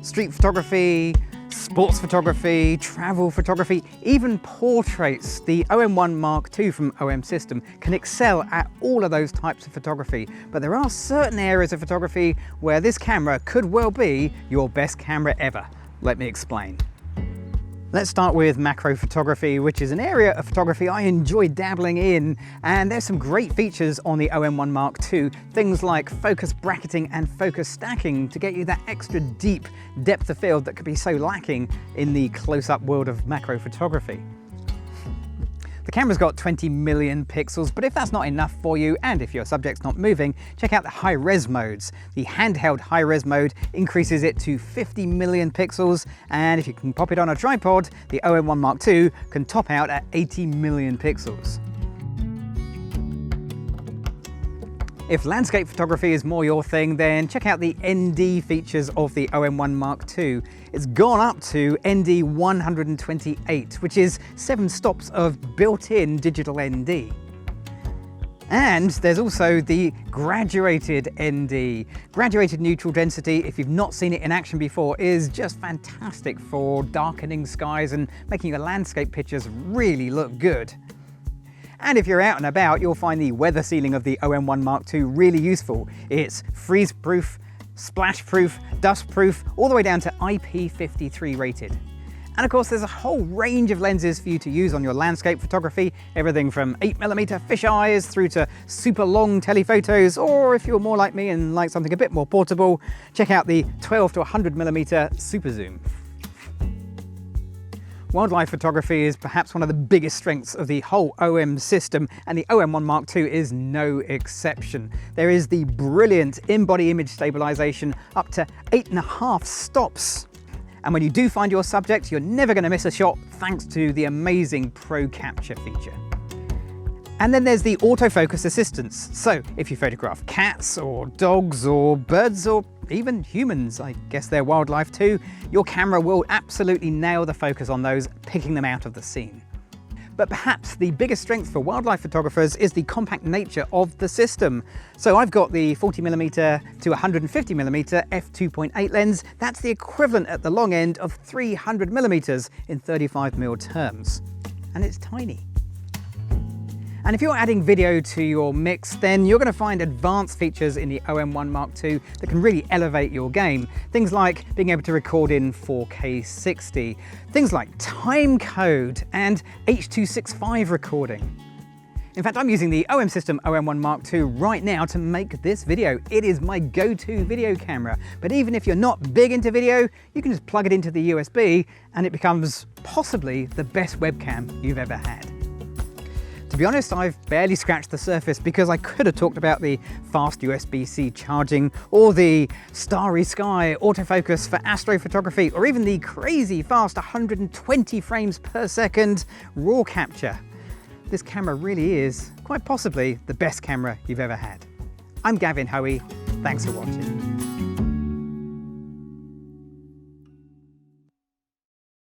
street photography, sports photography, travel photography, even portraits. The OM-1 Mark II from OM System can excel at all of those types of photography, but there are certain areas of photography where this camera could well be your best camera ever. Let me explain. Let's start with macro photography, which is an area of photography I enjoy dabbling in, and there's some great features on the OM-1 Mark II, things like focus bracketing and focus stacking to get you that extra deep depth of field that could be so lacking in the close-up world of macro photography. The camera's got 20 million pixels, but if that's not enough for you, and if your subject's not moving, check out the high-res modes. The handheld high-res mode increases it to 50 million pixels, and if you can pop it on a tripod, the OM-1 Mark II can top out at 80 million pixels. If landscape photography is more your thing, then check out the ND features of the OM-1 Mark II. It's gone up to ND 128, which is 7 stops of built-in digital ND. And there's also the graduated ND. Graduated neutral density, if you've not seen it in action before, is just fantastic for darkening skies and making your landscape pictures really look good. And if you're out and about, you'll find the weather sealing of the OM-1 Mark II really useful. It's freeze-proof, splash-proof, dust-proof, all the way down to IP53 rated. And of course, there's a whole range of lenses for you to use on your landscape photography, everything from 8mm fisheyes through to super long telephotos, or if you're more like me and like something a bit more portable, check out the 12 to 100mm super zoom. Wildlife photography is perhaps one of the biggest strengths of the whole OM system, and the OM-1 Mark II is no exception. There is the brilliant in-body image stabilization up to 8.5 stops. And when you do find your subject, you're never going to miss a shot thanks to the amazing Pro Capture feature. And then there's the autofocus assistance. So if you photograph cats or dogs or birds or even humans, I guess they're wildlife too, your camera will absolutely nail the focus on those, picking them out of the scene. But perhaps the biggest strength for wildlife photographers is the compact nature of the system. So I've got the 40mm to 150mm f2.8 lens. That's the equivalent at the long end of 300mm in 35mm terms. And it's tiny. And if you're adding video to your mix, then you're going to find advanced features in the OM-1 Mark II that can really elevate your game. Things like being able to record in 4K 60, things like time code and H.265 recording. In fact, I'm using the OM System OM-1 Mark II right now to make this video. It is my go-to video camera. But even if you're not big into video, you can just plug it into the USB and it becomes possibly the best webcam you've ever had. To be honest, I've barely scratched the surface because I could have talked about the fast USB-C charging or the starry sky autofocus for astrophotography or even the crazy fast 120 frames per second RAW capture. This camera really is quite possibly the best camera you've ever had. I'm Gavin Hoey. Thanks for watching.